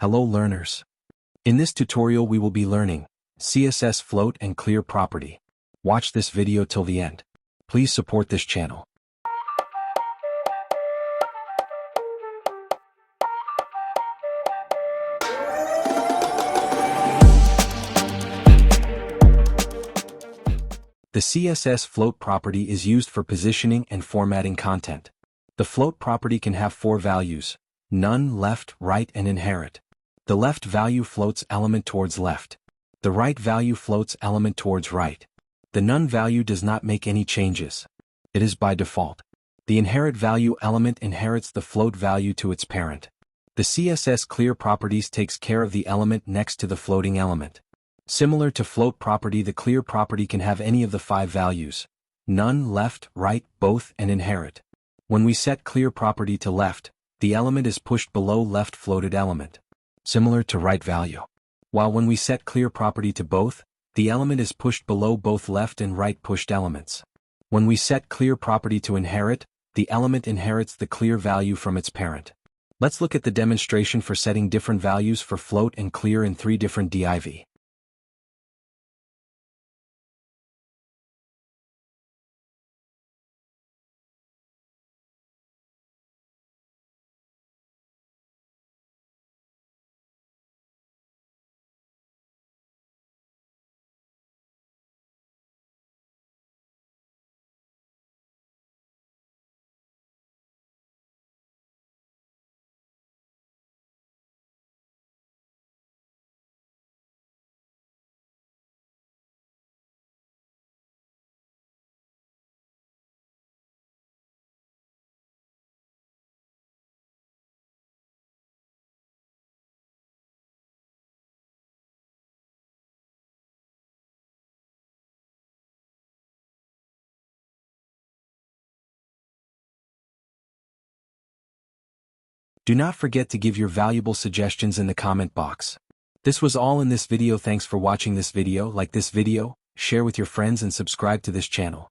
Hello learners. In this tutorial we will be learning CSS Float and Clear property. Watch this video till the end. Please support this channel. The CSS Float property is used for positioning and formatting content. The float property can have 4 values: none, left, right, and inherit. The left value floats element towards left. The right value floats element towards right. The none value does not make any changes. It is by default. The inherit value element inherits the float value to its parent. The CSS Clear properties takes care of the element next to the floating element. Similar to float property, the clear property can have any of the 5 values: none, left, right, both, and inherit. When we set clear property to left, the element is pushed below left floated element, similar to right value. While when we set clear property to both, the element is pushed below both left and right pushed elements. When we set clear property to inherit, the element inherits the clear value from its parent. Let's look at the demonstration for setting different values for float and clear in 3 different div. Do not forget to give your valuable suggestions in the comment box. This was all in this video. Thanks for watching this video. Like this video, share with your friends and subscribe to this channel.